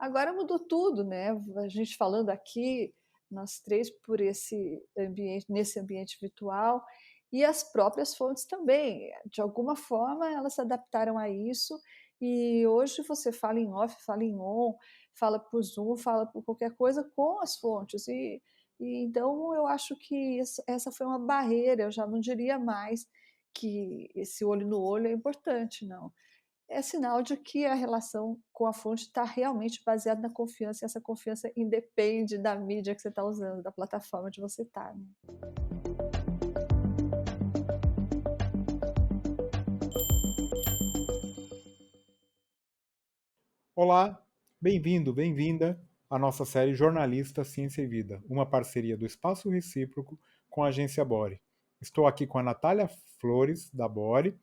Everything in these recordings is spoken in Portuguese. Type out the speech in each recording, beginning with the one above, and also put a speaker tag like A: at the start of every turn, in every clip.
A: Agora mudou tudo, né? A gente falando aqui, nós três, por esse ambiente, nesse ambiente virtual, e as próprias fontes também. De alguma forma, elas se adaptaram a isso, e hoje você fala em off, fala em on, fala por Zoom, fala por qualquer coisa com as fontes. E então eu acho que essa foi uma barreira, eu já não diria mais que esse olho no olho é importante, não. É sinal de que a relação com a fonte está realmente baseada na confiança, e essa confiança independe da mídia que você está usando, da plataforma onde você está, né?
B: Olá, bem-vindo, bem-vinda à nossa série Jornalista, Ciência e Vida, uma parceria do Espaço Recíproco com a agência Bore. Estou aqui com a Natália Flores, da Bore,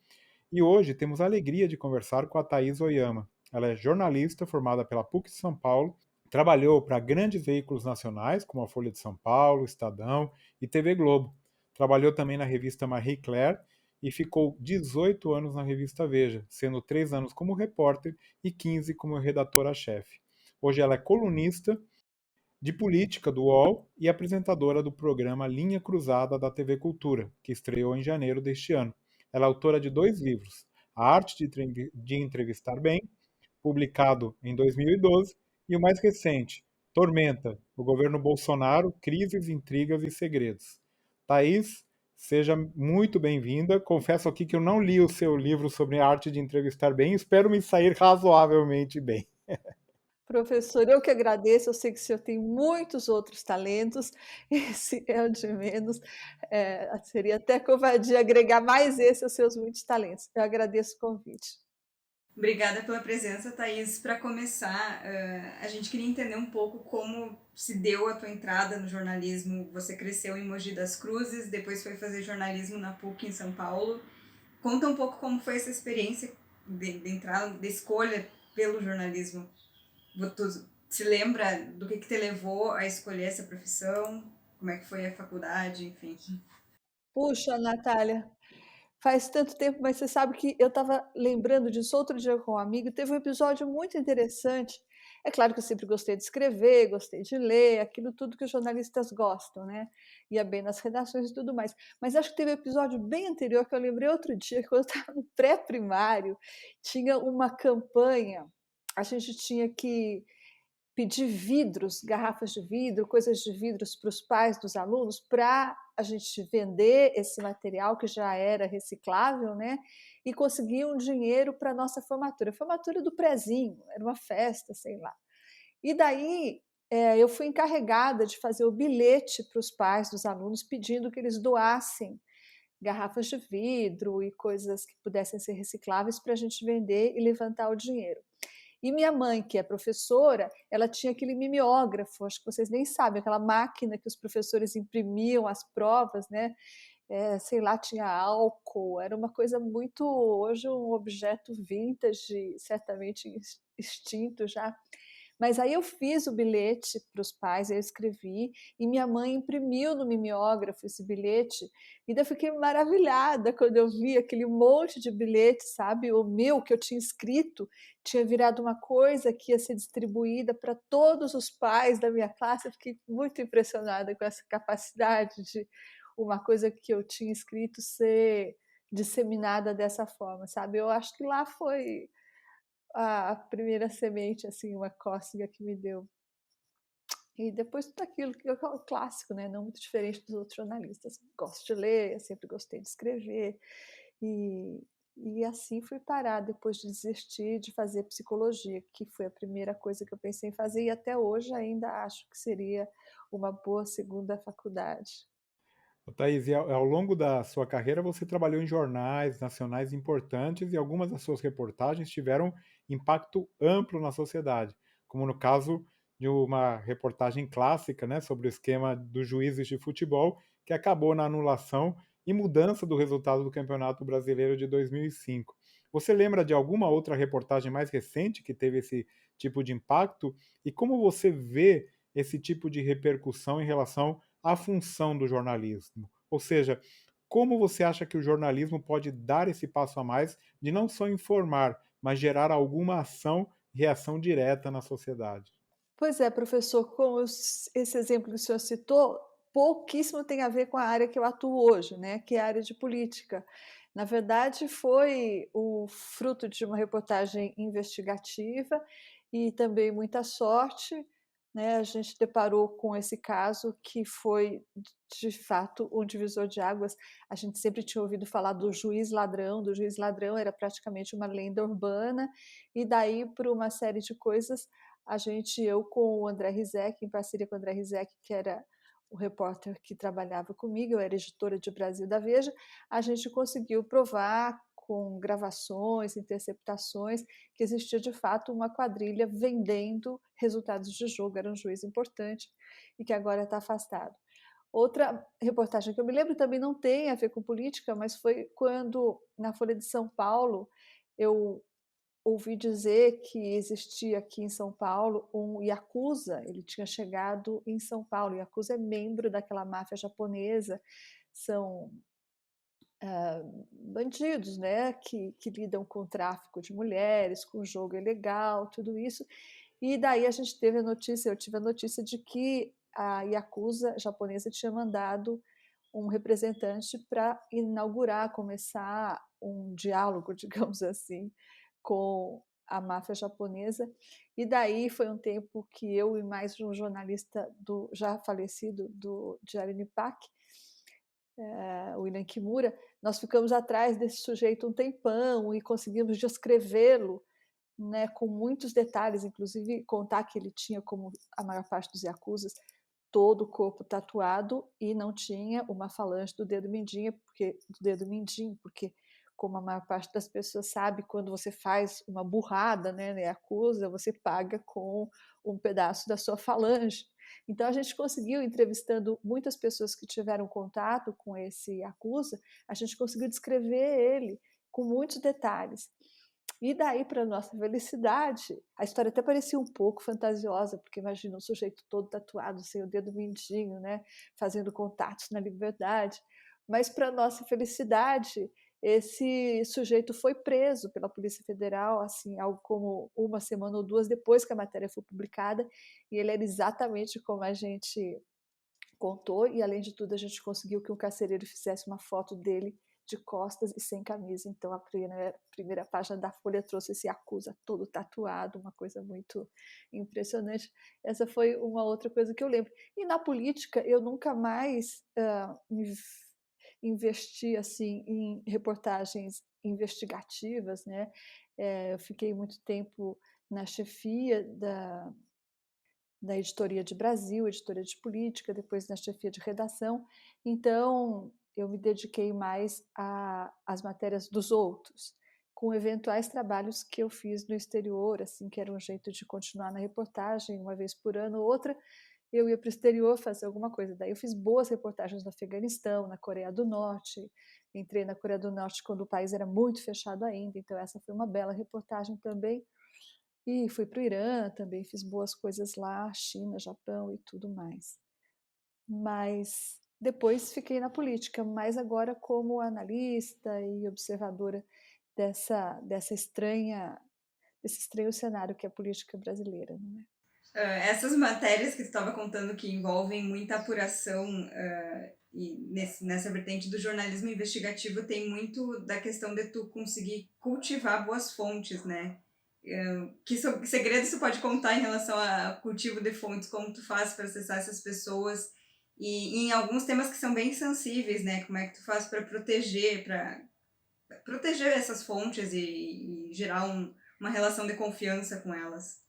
B: e hoje temos a alegria de conversar com a Thaís Oyama. Ela é jornalista formada pela PUC de São Paulo, trabalhou para grandes veículos nacionais como a Folha de São Paulo, Estadão e TV Globo. Trabalhou também na revista Marie Claire e ficou 18 anos na revista Veja, sendo 3 anos como repórter e 15 como redatora-chefe. Hoje ela é colunista de política do UOL e apresentadora do programa Linha Cruzada da TV Cultura, que estreou em janeiro deste ano. Ela é autora de 2 livros, A Arte de Entrevistar Bem, publicado em 2012, e o mais recente, Tormenta, o governo Bolsonaro, crises, intrigas e segredos. Thaís, seja muito bem-vinda. Confesso aqui que eu não li o seu livro sobre a arte de entrevistar bem, espero me sair razoavelmente bem.
A: Professor, eu que agradeço, eu sei que o senhor tem muitos outros talentos, esse é o de menos, seria até covardia agregar mais esse aos seus muitos talentos. Eu agradeço o convite.
C: Obrigada pela presença, Thaís. Para começar, a gente queria entender um pouco como se deu a tua entrada no jornalismo. Você cresceu em Mogi das Cruzes, depois foi fazer jornalismo na PUC em São Paulo. Conta um pouco como foi essa experiência de entrada, de escolha pelo jornalismo. Tu se lembra do que te levou a escolher essa profissão? Como é que foi a faculdade, enfim?
A: Puxa, Natália, faz tanto tempo, mas você sabe que eu estava lembrando disso outro dia com um amigo. Teve um episódio muito interessante. É claro que eu sempre gostei de escrever, gostei de ler, aquilo tudo que os jornalistas gostam, né? Ia bem nas redações e tudo mais. Mas acho que teve um episódio bem anterior que eu lembrei outro dia, que quando eu estava no pré-primário, tinha uma campanha. A gente tinha que pedir vidros, garrafas de vidro, coisas de vidros para os pais dos alunos, para a gente vender esse material que já era reciclável, né? E conseguir um dinheiro para a nossa formatura. Formatura do prezinho, era uma festa, sei lá. E daí eu fui encarregada de fazer o bilhete para os pais dos alunos, pedindo que eles doassem garrafas de vidro e coisas que pudessem ser recicláveis para a gente vender e levantar o dinheiro. E minha mãe, que é professora, ela tinha aquele mimeógrafo, acho que vocês nem sabem, aquela máquina que os professores imprimiam as provas, né? Sei lá, tinha álcool, era uma coisa muito, hoje um objeto vintage, certamente extinto já. Mas aí eu fiz o bilhete para os pais, eu escrevi, e minha mãe imprimiu no mimeógrafo esse bilhete, e daí eu fiquei maravilhada quando eu vi aquele monte de bilhete, sabe? O meu que eu tinha escrito tinha virado uma coisa que ia ser distribuída para todos os pais da minha classe. Eu fiquei muito impressionada com essa capacidade de uma coisa que eu tinha escrito ser disseminada dessa forma, sabe? Eu acho que lá foi a primeira semente, assim, uma cócega que me deu. E depois tudo aquilo que é o clássico, né? Não muito diferente dos outros jornalistas. Gosto de ler, sempre gostei de escrever. E, e assim fui parar depois de desistir de fazer psicologia, que foi a primeira coisa que eu pensei em fazer, e até hoje ainda acho que seria uma boa segunda faculdade.
B: Thaís, e ao longo da sua carreira você trabalhou em jornais nacionais importantes e algumas das suas reportagens tiveram impacto amplo na sociedade, como no caso de uma reportagem clássica, né, sobre o esquema dos juízes de futebol, que acabou na anulação e mudança do resultado do Campeonato Brasileiro de 2005. Você lembra de alguma outra reportagem mais recente que teve esse tipo de impacto? E como você vê esse tipo de repercussão em relação à função do jornalismo? Ou seja, como você acha que o jornalismo pode dar esse passo a mais de não só informar, mas gerar alguma ação reação direta na sociedade.
A: Pois é, professor, com esse exemplo que o senhor citou, pouquíssimo tem a ver com a área que eu atuo hoje, né, que é a área de política. Na verdade, foi o fruto de uma reportagem investigativa e também muita sorte, né? A gente deparou com esse caso que foi, de fato, um divisor de águas. A gente sempre tinha ouvido falar do juiz ladrão era praticamente uma lenda urbana, e daí, por uma série de coisas, eu com o André Rizek, em parceria com o André Rizek, que era o repórter que trabalhava comigo, eu era editora de Brasil da Veja, a gente conseguiu provar com gravações, interceptações, que existia de fato uma quadrilha vendendo resultados de jogo, era um juiz importante e que agora está afastado. Outra reportagem que eu me lembro também não tem a ver com política, mas foi quando, na Folha de São Paulo, eu ouvi dizer que existia aqui em São Paulo um yakuza, ele tinha chegado em São Paulo. O yakuza é membro daquela máfia japonesa, são bandidos, né, que lidam com o tráfico de mulheres, com o jogo ilegal, tudo isso. E daí a gente teve a notícia, eu tive a notícia de que a yakuza japonesa tinha mandado um representante para inaugurar, começar um diálogo, digamos assim, com a máfia japonesa. E daí foi um tempo que eu e mais um jornalista do já falecido do Diário Nippaq, o William Kimura, nós ficamos atrás desse sujeito um tempão e conseguimos descrevê-lo, né, com muitos detalhes, inclusive contar que ele tinha, como a maior parte dos yakuzas, todo o corpo tatuado e não tinha uma falange do dedo mindinho, porque como a maior parte das pessoas sabe, quando você faz uma burrada, né, acusa, você paga com um pedaço da sua falange. Então a gente conseguiu, entrevistando muitas pessoas que tiveram contato com esse acusa, a gente conseguiu descrever ele com muitos detalhes. E daí, para nossa felicidade, a história até parecia um pouco fantasiosa, porque imagina um sujeito todo tatuado, sem o dedo mindinho, né, fazendo contatos na liberdade. Mas, para nossa felicidade, esse sujeito foi preso pela Polícia Federal, assim, algo como uma semana ou duas depois que a matéria foi publicada, e ele era exatamente como a gente contou, e além de tudo a gente conseguiu que um carcereiro fizesse uma foto dele de costas e sem camisa. Então a primeira página da Folha trouxe esse acusa todo tatuado, uma coisa muito impressionante. Essa foi uma outra coisa que eu lembro. E na política eu nunca mais investi assim em reportagens investigativas, né? Eu fiquei muito tempo na chefia da editoria de Brasil, editoria de política, depois na chefia de redação. Então, eu me dediquei mais às matérias dos outros, com eventuais trabalhos que eu fiz no exterior, assim, que era um jeito de continuar na reportagem, uma vez por ano ou outra, eu ia para o exterior fazer alguma coisa. Daí eu fiz boas reportagens no Afeganistão, na Coreia do Norte. Entrei na Coreia do Norte quando o país era muito fechado ainda, então essa foi uma bela reportagem também. E fui para o Irã, também fiz boas coisas lá, China, Japão e tudo mais. Mas depois fiquei na política, mas agora como analista e observadora desse estranho cenário que é a política brasileira, não é?
C: Essas matérias que tu estava contando que envolvem muita apuração e nessa vertente do jornalismo investigativo tem muito da questão de tu conseguir cultivar boas fontes, né? Que segredo você pode contar em relação ao cultivo de fontes, como tu faz para acessar essas pessoas e em alguns temas que são bem sensíveis, né? Como é que tu faz para proteger essas fontes e gerar uma relação de confiança com elas?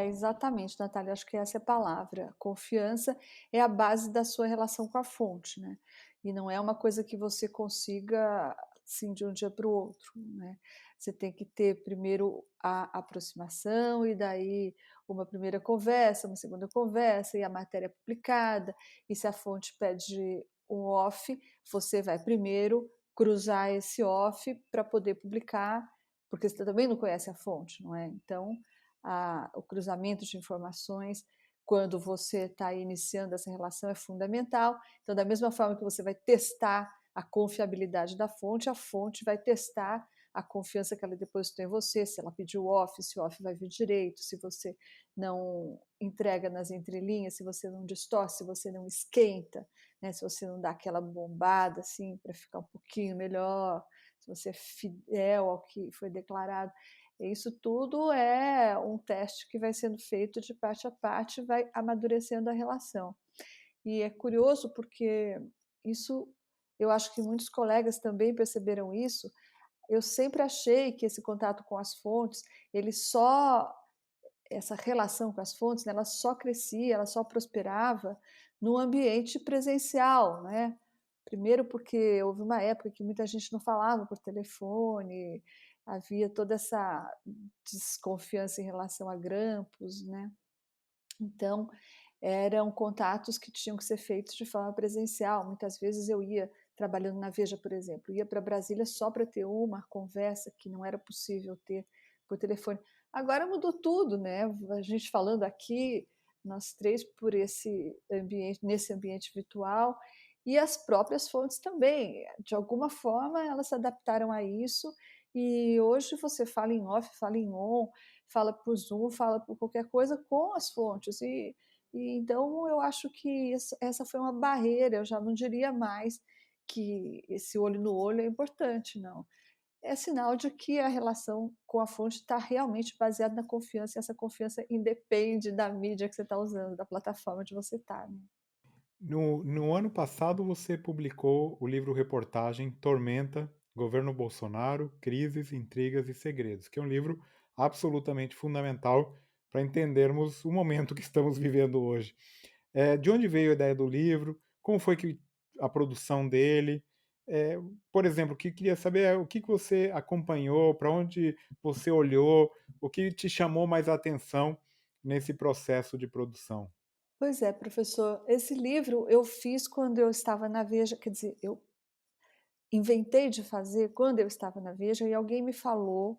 A: Exatamente, Natália, acho que essa é a palavra. Confiança é a base da sua relação com a fonte, né? E não é uma coisa que você consiga assim de um dia para o outro, né? Você tem que ter primeiro a aproximação e daí uma primeira conversa, uma segunda conversa e a matéria publicada. E se a fonte pede um off, você vai primeiro cruzar esse off para poder publicar, porque você também não conhece a fonte, não é? Então, o cruzamento de informações quando você está iniciando essa relação é fundamental. Então, da mesma forma que você vai testar a confiabilidade da fonte, a fonte vai testar a confiança que ela depositou em você, se ela pediu off, se o off vai vir direito, se você não entrega nas entrelinhas, se você não distorce, se você não esquenta, né, se você não dá aquela bombada assim para ficar um pouquinho melhor, se você é fiel ao que foi declarado. Isso tudo é um teste que vai sendo feito de parte a parte, vai amadurecendo a relação. E é curioso porque isso, eu acho que muitos colegas também perceberam isso. Eu sempre achei que esse contato com as fontes, ele só essa relação com as fontes, né, ela só crescia, ela só prosperava no ambiente presencial, né? Primeiro porque houve uma época que muita gente não falava por telefone, havia toda essa desconfiança em relação a grampos, né? Então, eram contatos que tinham que ser feitos de forma presencial. Muitas vezes eu ia, trabalhando na Veja, por exemplo, ia para Brasília só para ter uma conversa que não era possível ter por telefone. Agora mudou tudo, né? A gente falando aqui, nós três, por esse ambiente, nesse ambiente virtual, e as próprias fontes também. De alguma forma, elas se adaptaram a isso, e hoje você fala em off, fala em on, fala por Zoom, fala por qualquer coisa com as fontes. E então eu acho que essa foi uma barreira, eu já não diria mais que esse olho no olho é importante, não. É sinal de que a relação com a fonte está realmente baseada na confiança, e essa confiança independe da mídia que você está usando, da plataforma onde você está. Né?
B: No ano passado, você publicou o livro-reportagem Tormenta, Governo Bolsonaro, Crises, Intrigas e Segredos, que é um livro absolutamente fundamental para entendermos o momento que estamos vivendo hoje. De onde veio a ideia do livro? Como foi que a produção dele? Por exemplo, queria saber o que você acompanhou, para onde você olhou, o que te chamou mais a atenção nesse processo de produção.
A: Pois é, professor, esse livro eu fiz quando eu estava na Veja, quer dizer, eu inventei de fazer quando eu estava na Veja e alguém me falou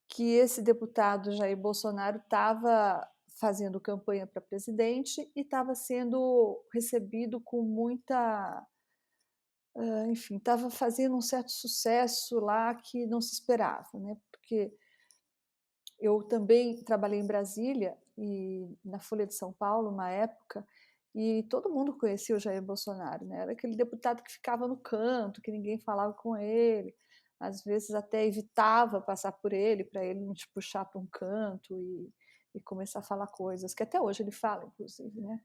A: que esse deputado Jair Bolsonaro estava fazendo campanha para presidente e estava sendo recebido com muita, enfim, estava fazendo um certo sucesso lá que não se esperava, né? Porque eu também trabalhei em Brasília e na Folha de São Paulo, uma época, e todo mundo conhecia o Jair Bolsonaro, né? Era aquele deputado que ficava no canto, que ninguém falava com ele, às vezes até evitava passar por ele para ele não te puxar para um canto e começar a falar coisas que até hoje ele fala, inclusive, né?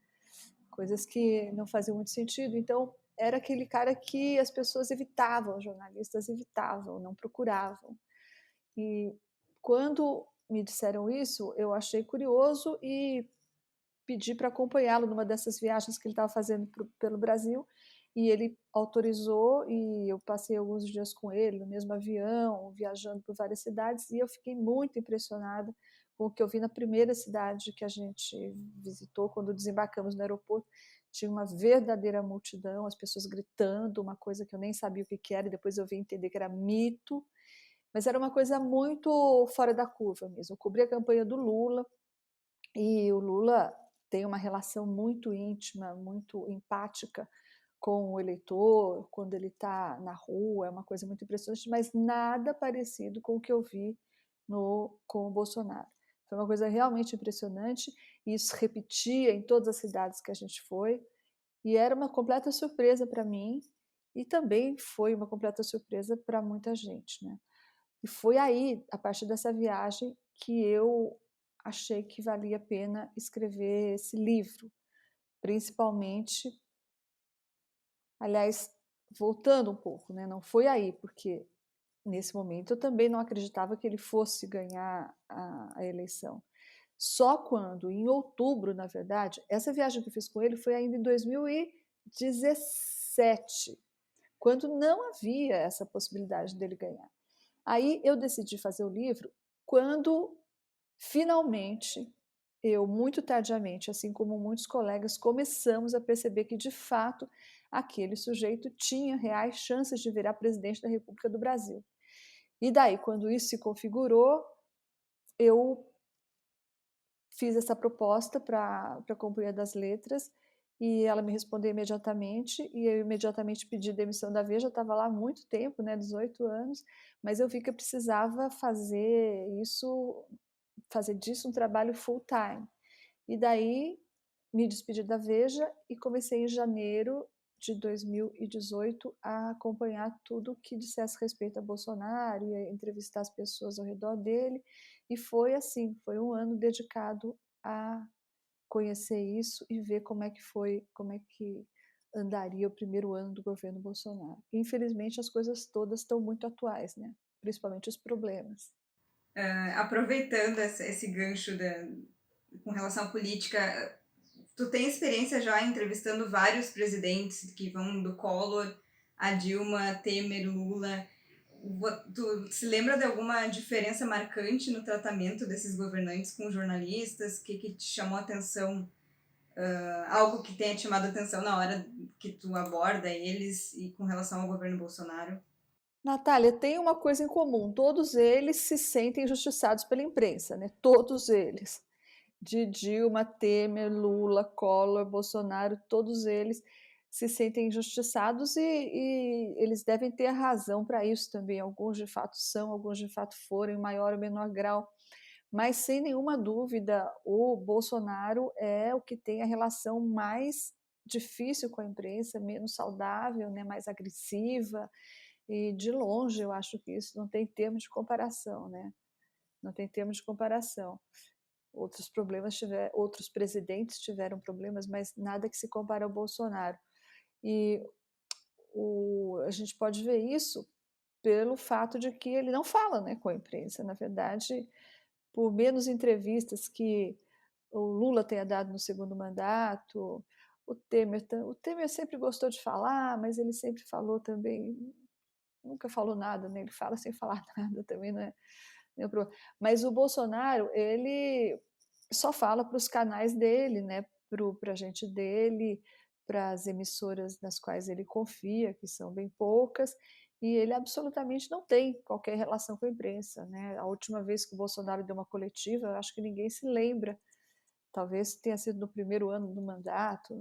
A: Coisas que não faziam muito sentido. Então, era aquele cara que as pessoas evitavam, os jornalistas evitavam, não procuravam. E quando me disseram isso, eu achei curioso e pedi para acompanhá-lo numa dessas viagens que ele estava fazendo pelo Brasil. E ele autorizou e eu passei alguns dias com ele no mesmo avião, viajando por várias cidades, e eu fiquei muito impressionada com o que eu vi na primeira cidade que a gente visitou, quando desembarcamos no aeroporto. Tinha uma verdadeira multidão, as pessoas gritando, uma coisa que eu nem sabia o que era, e depois eu vim entender que era mito, mas era uma coisa muito fora da curva mesmo. Eu cobri a campanha do Lula, e o Lula tem uma relação muito íntima, muito empática com o eleitor, quando ele está na rua, é uma coisa muito impressionante, mas nada parecido com o que eu vi com o Bolsonaro. Foi uma coisa realmente impressionante, e isso repetia em todas as cidades que a gente foi, e era uma completa surpresa para mim, e também foi uma completa surpresa para muita gente, né? E foi aí, a partir dessa viagem, que eu achei que valia a pena escrever esse livro, principalmente, aliás, voltando um pouco, né? Não foi aí, porque nesse momento eu também não acreditava que ele fosse ganhar a eleição. Só quando, em outubro, na verdade, essa viagem que eu fiz com ele foi ainda em 2017, quando não havia essa possibilidade dele ganhar. Aí eu decidi fazer o livro quando, finalmente, eu, muito tardiamente, assim como muitos colegas, começamos a perceber que, de fato, aquele sujeito tinha reais chances de virar presidente da República do Brasil. E daí, quando isso se configurou, eu fiz essa proposta para a Companhia das Letras e ela me respondeu imediatamente, e eu imediatamente pedi demissão da Veja, estava lá há muito tempo, né, 18 anos, mas eu vi que eu precisava fazer disso um trabalho full time. E daí me despedi da Veja e comecei em janeiro de 2018 a acompanhar tudo que dissesse respeito a Bolsonaro e a entrevistar as pessoas ao redor dele. E foi assim, foi um ano dedicado a conhecer isso e ver como é que andaria o primeiro ano do governo Bolsonaro. Infelizmente, as coisas todas estão muito atuais, né? Principalmente os problemas.
C: Aproveitando esse gancho com relação à política, tu tem experiência já entrevistando vários presidentes que vão do Collor a Dilma, Temer, Lula. Tu se lembra de alguma diferença marcante no tratamento desses governantes com jornalistas? O que te chamou a atenção? Algo que tenha te chamado a atenção na hora que tu aborda eles e com relação ao governo Bolsonaro?
A: Natália, tem uma coisa em comum: todos eles se sentem injustiçados pela imprensa, né? Todos eles. De Dilma, Temer, Lula, Collor, Bolsonaro, todos eles se sentem injustiçados e eles devem ter razão para isso também. Alguns de fato são, alguns de fato foram, em maior ou menor grau. Mas, sem nenhuma dúvida, o Bolsonaro é o que tem a relação mais difícil com a imprensa, menos saudável, né, mais agressiva, e de longe eu acho que isso não tem termo de comparação, né? Não tem termo de comparação. Outros presidentes tiveram problemas, mas nada que se compare ao Bolsonaro. E a gente pode ver isso pelo fato de que ele não fala, né, com a imprensa. Na verdade, por menos entrevistas que o Lula tenha dado no segundo mandato, o Temer sempre gostou de falar, mas ele sempre falou também, nunca falou nada, né? Ele fala sem falar nada também, não é? Mas o Bolsonaro, ele só fala para os canais dele, né? Para a gente dele, para as emissoras nas quais ele confia, que são bem poucas, e ele absolutamente não tem qualquer relação com a imprensa, né? A última vez que o Bolsonaro deu uma coletiva, eu acho que ninguém se lembra, talvez tenha sido no primeiro ano do mandato.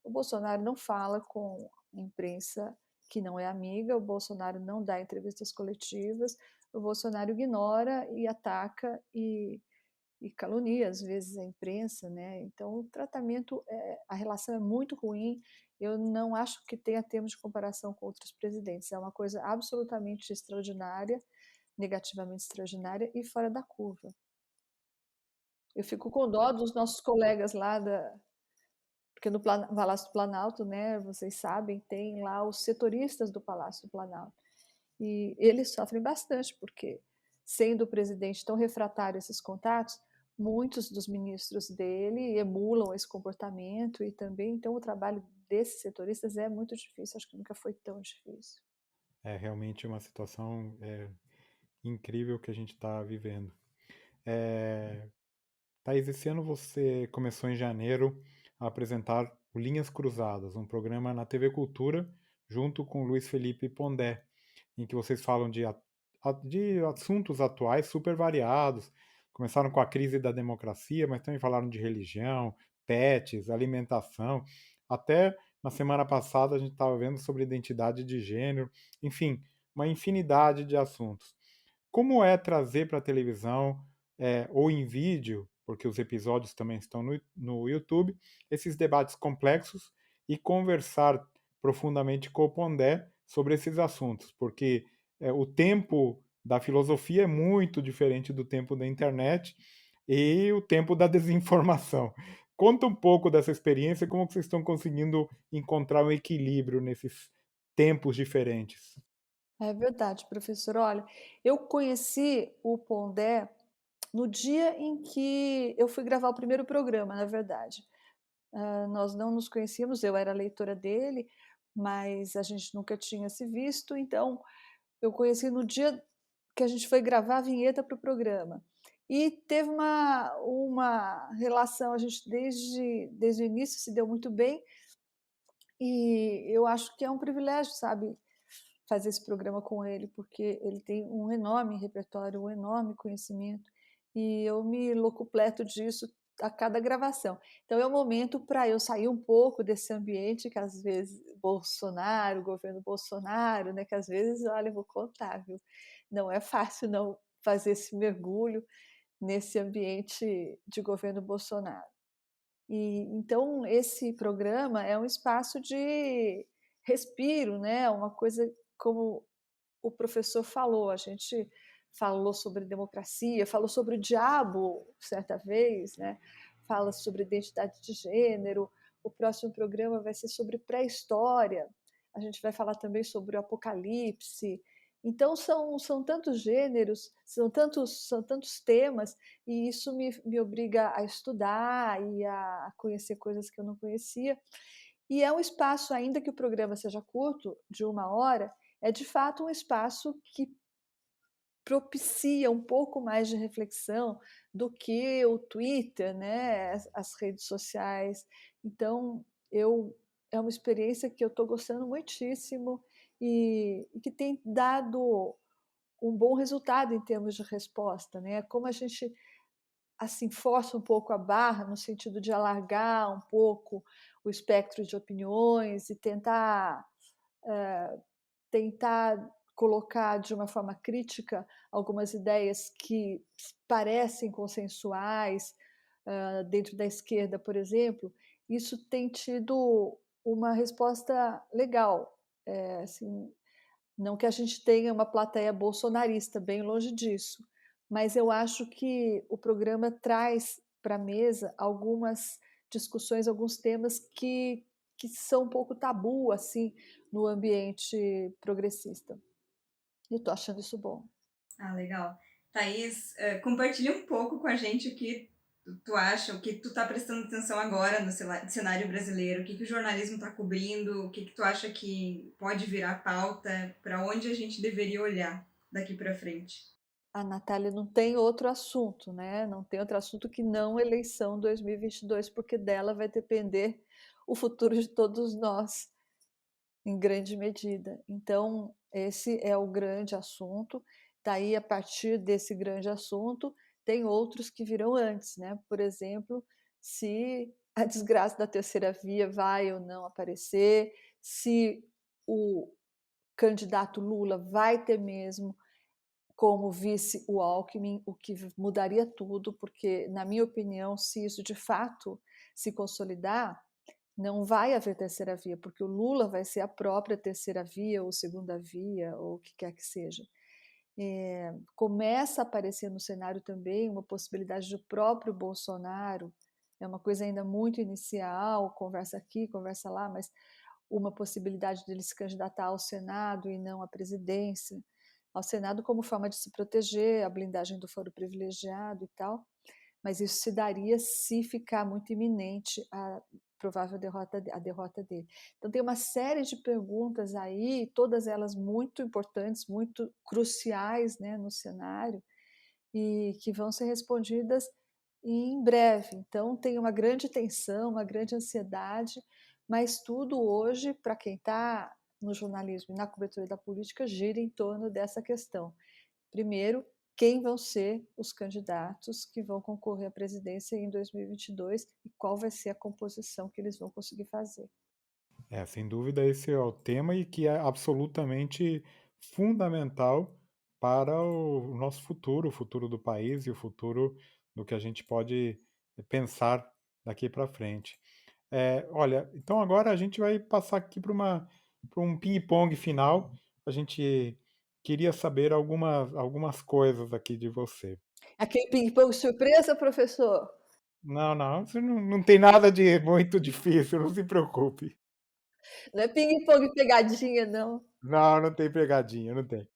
A: O Bolsonaro não fala com a imprensa que não é amiga, o Bolsonaro não dá entrevistas coletivas, o Bolsonaro ignora e ataca e calunia às vezes a imprensa, né? Então o tratamento, a relação é muito ruim. Eu não acho que tenha termos de comparação com outros presidentes. É uma coisa absolutamente extraordinária, negativamente extraordinária e fora da curva. Eu fico com dó dos nossos colegas lá porque no Palácio do Planalto, né, vocês sabem, tem lá os setoristas do Palácio do Planalto. E eles sofrem bastante, porque, sendo o presidente tão refratário a esses contatos, muitos dos ministros dele emulam esse comportamento e também, então, o trabalho desses setoristas é muito difícil, acho que nunca foi tão difícil.
B: É realmente uma situação incrível que a gente está vivendo. É, Thaís, esse ano você começou em janeiro a apresentar o Linhas Cruzadas, um programa na TV Cultura, junto com o Luiz Felipe Pondé, em que vocês falam de assuntos atuais super variados. Começaram com a crise da democracia, mas também falaram de religião, pets, alimentação. Até na semana passada a gente estava vendo sobre identidade de gênero, enfim, uma infinidade de assuntos. Como é trazer para a televisão ou em vídeo, porque os episódios também estão no YouTube, esses debates complexos e conversar profundamente com o Pondé sobre esses assuntos, porque o tempo da filosofia é muito diferente do tempo da internet e o tempo da desinformação. Conta um pouco dessa experiência e como que vocês estão conseguindo encontrar um equilíbrio nesses tempos diferentes.
A: É verdade, professor. Olha, eu conheci o Pondé no dia em que eu fui gravar o primeiro programa, na verdade. Nós não nos conhecíamos, eu era leitora dele, mas a gente nunca tinha se visto, então eu conheci no dia que a gente foi gravar a vinheta para o programa. E teve uma relação, a gente desde o início se deu muito bem, e eu acho que é um privilégio, sabe, fazer esse programa com ele, porque ele tem um enorme repertório, um enorme conhecimento, e eu me locupleto disso a cada gravação. Então é um momento para eu sair um pouco desse ambiente que às vezes Bolsonaro, governo Bolsonaro, né, que às vezes, olha, eu vou contar, viu? Não é fácil não fazer esse mergulho nesse ambiente de governo Bolsonaro. E então esse programa é um espaço de respiro, né? Uma coisa como o professor falou, a gente falou sobre democracia, falou sobre o diabo certa vez, né? Fala sobre identidade de gênero. O próximo programa vai ser sobre pré-história. A gente vai falar também sobre o apocalipse. Então são tantos gêneros, são tantos temas, e isso me obriga a estudar e a conhecer coisas que eu não conhecia. E é um espaço, ainda que o programa seja curto, de 1 hora, é de fato um espaço que propicia um pouco mais de reflexão do que o Twitter, né, as redes sociais. Então, é uma experiência que eu estou gostando muitíssimo e que tem dado um bom resultado em termos de resposta, né? Como a gente assim força um pouco a barra no sentido de alargar um pouco o espectro de opiniões e tentar colocar de uma forma crítica algumas ideias que parecem consensuais, dentro da esquerda, por exemplo, isso tem tido uma resposta legal. Assim, não que a gente tenha uma plateia bolsonarista, bem longe disso, mas eu acho que o programa traz para a mesa algumas discussões, alguns temas que são um pouco tabu assim no ambiente progressista. E eu estou achando isso bom.
C: Ah, legal. Thaís, compartilha um pouco com a gente o que tu acha, o que tu tá prestando atenção agora no cenário brasileiro, o que o jornalismo está cobrindo, o que tu acha que pode virar pauta, para onde a gente deveria olhar daqui para frente.
A: A Natália não tem outro assunto, né? Não tem outro assunto que não eleição 2022, porque dela vai depender o futuro de todos nós, em grande medida. Então, esse é o grande assunto. Daí, a partir desse grande assunto, tem outros que virão antes, né? Por exemplo, se a desgraça da terceira via vai ou não aparecer, se o candidato Lula vai ter mesmo como vice o Alckmin, o que mudaria tudo, porque, na minha opinião, se isso de fato se consolidar, não vai haver terceira via, porque o Lula vai ser a própria terceira via ou segunda via, ou o que quer que seja. Começa a aparecer no cenário também uma possibilidade do próprio Bolsonaro, é uma coisa ainda muito inicial, conversa aqui, conversa lá, mas uma possibilidade dele se candidatar ao Senado e não à presidência, ao Senado como forma de se proteger, a blindagem do foro privilegiado e tal, mas isso se daria se ficar muito iminente a provável derrota dele. Então tem uma série de perguntas aí, todas elas muito importantes, muito cruciais, né, no cenário, e que vão ser respondidas em breve. Então tem uma grande tensão, uma grande ansiedade, mas tudo hoje, para quem está no jornalismo e na cobertura da política, gira em torno dessa questão. Primeiro, quem vão ser os candidatos que vão concorrer à presidência em 2022 e qual vai ser a composição que eles vão conseguir fazer.
B: Sem dúvida esse é o tema e que é absolutamente fundamental para o nosso futuro, o futuro do país e o futuro do que a gente pode pensar daqui para frente. Olha, então agora a gente vai passar aqui para um ping-pong final. A gente queria saber algumas coisas aqui de você.
A: Aquele ping-pong surpresa, professor?
B: Não, não, isso não tem nada de muito difícil, não se preocupe.
A: Não é ping-pong pegadinha, não.
B: Não, não tem pegadinha, não tem.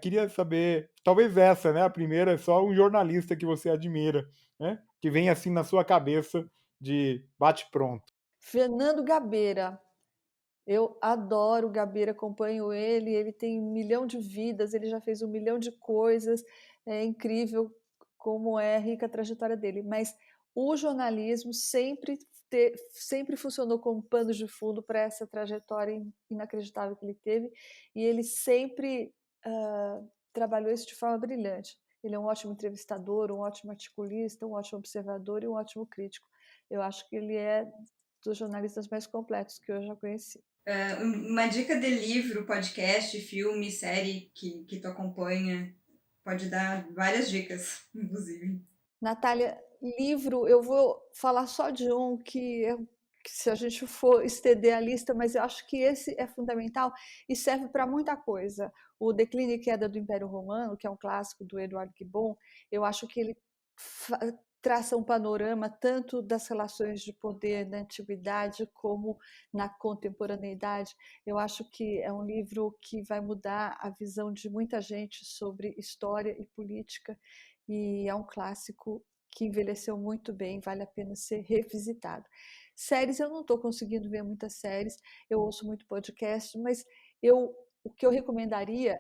B: Queria saber, talvez essa, né? A primeira é só um jornalista que você admira, né? Que vem assim na sua cabeça de bate-pronto.
A: Fernando Gabeira. Eu adoro o Gabeira, acompanho ele tem 1 milhão de vidas, ele já fez 1 milhão de coisas, é incrível como é rica a trajetória dele, mas o jornalismo sempre funcionou como pano de fundo para essa trajetória inacreditável que ele teve, e ele sempre trabalhou isso de forma brilhante. Ele é um ótimo entrevistador, um ótimo articulista, um ótimo observador e um ótimo crítico. Eu acho que ele é dos jornalistas mais completos que eu já conheci.
C: Uma dica de livro, podcast, filme, série que tu acompanha. Pode dar várias dicas, inclusive.
A: Natália, livro, eu vou falar só de um que se a gente for estender a lista, mas eu acho que esse é fundamental e serve para muita coisa. O Declínio e Queda do Império Romano, que é um clássico do Edouard Gibbon, eu acho que ele traça um panorama tanto das relações de poder na antiguidade como na contemporaneidade. Eu acho que é um livro que vai mudar a visão de muita gente sobre história e política, e é um clássico que envelheceu muito bem, vale a pena ser revisitado. Séries, eu não estou conseguindo ver muitas séries, eu ouço muito podcast, mas o que eu recomendaria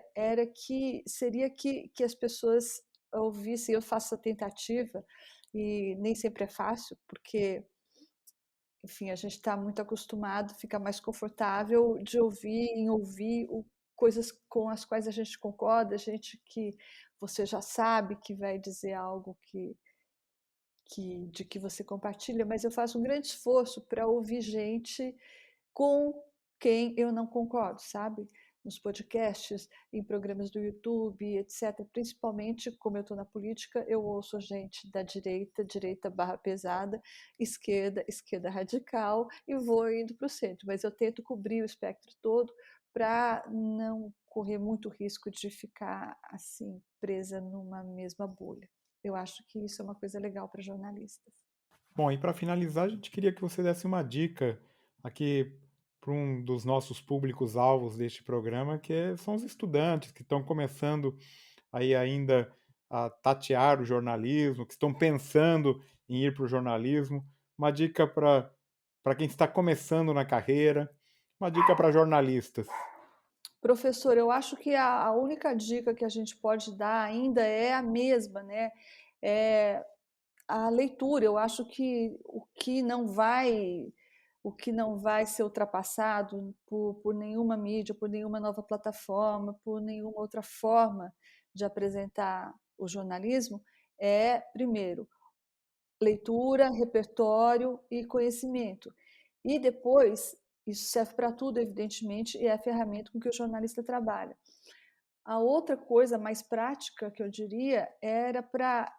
A: seria que as pessoas ouvissem, eu faço essa tentativa, e nem sempre é fácil, porque, enfim, a gente está muito acostumado, fica mais confortável de ouvir coisas com as quais a gente concorda, gente que você já sabe que vai dizer algo de que você compartilha, mas eu faço um grande esforço para ouvir gente com quem eu não concordo, sabe? Nos podcasts, em programas do YouTube, etc. Principalmente, como eu estou na política, eu ouço gente da direita, direita barra pesada, esquerda, esquerda radical, e vou indo para o centro. Mas eu tento cobrir o espectro todo para não correr muito risco de ficar assim presa numa mesma bolha. Eu acho que isso é uma coisa legal para jornalistas.
B: Bom, e para finalizar, a gente queria que você desse uma dica aqui para um dos nossos públicos-alvos deste programa, são os estudantes que estão começando aí ainda a tatear o jornalismo, que estão pensando em ir para o jornalismo. Uma dica para quem está começando na carreira, uma dica para jornalistas.
A: Professor, eu acho que a única dica que a gente pode dar ainda é a mesma, né? É a leitura. Eu acho que o que não vai ser ultrapassado por nenhuma mídia, por nenhuma nova plataforma, por nenhuma outra forma de apresentar o jornalismo é, primeiro, leitura, repertório e conhecimento. E depois, isso serve para tudo, evidentemente, e é a ferramenta com que o jornalista trabalha. A outra coisa mais prática que eu diria era para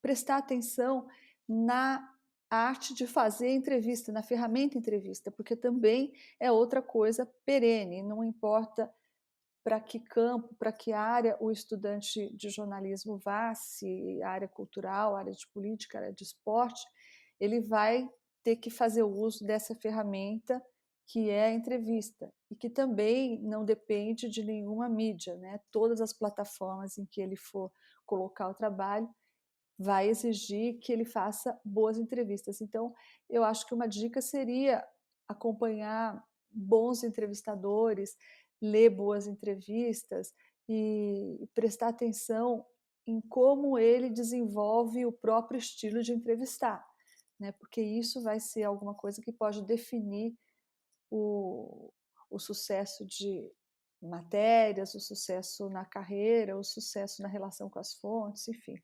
A: prestar atenção na arte de fazer entrevista, na ferramenta entrevista, porque também é outra coisa perene, não importa para que campo, para que área o estudante de jornalismo vá, se área cultural, área de política, área de esporte, ele vai ter que fazer o uso dessa ferramenta que é a entrevista e que também não depende de nenhuma mídia, né? Todas as plataformas em que ele for colocar o trabalho vai exigir que ele faça boas entrevistas. Então, eu acho que uma dica seria acompanhar bons entrevistadores, ler boas entrevistas e prestar atenção em como ele desenvolve o próprio estilo de entrevistar, né? Porque isso vai ser alguma coisa que pode definir o sucesso de matérias, o sucesso na carreira, o sucesso na relação com as fontes, enfim.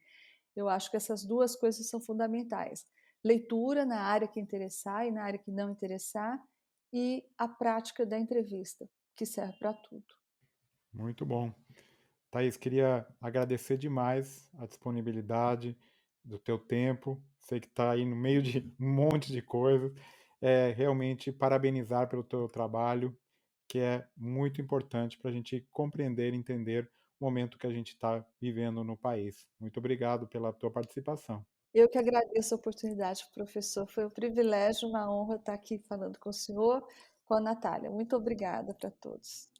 A: Eu acho que essas duas coisas são fundamentais. Leitura na área que interessar e na área que não interessar, e a prática da entrevista, que serve para tudo.
B: Muito bom. Thaís, queria agradecer demais a disponibilidade do teu tempo. Sei que está aí no meio de um monte de coisas. Realmente parabenizar pelo teu trabalho, que é muito importante para a gente compreender e entender o momento que a gente está vivendo no país. Muito obrigado pela tua participação.
A: Eu que agradeço a oportunidade, professor. Foi um privilégio, uma honra estar aqui falando com o senhor, com a Natália. Muito obrigada para todos.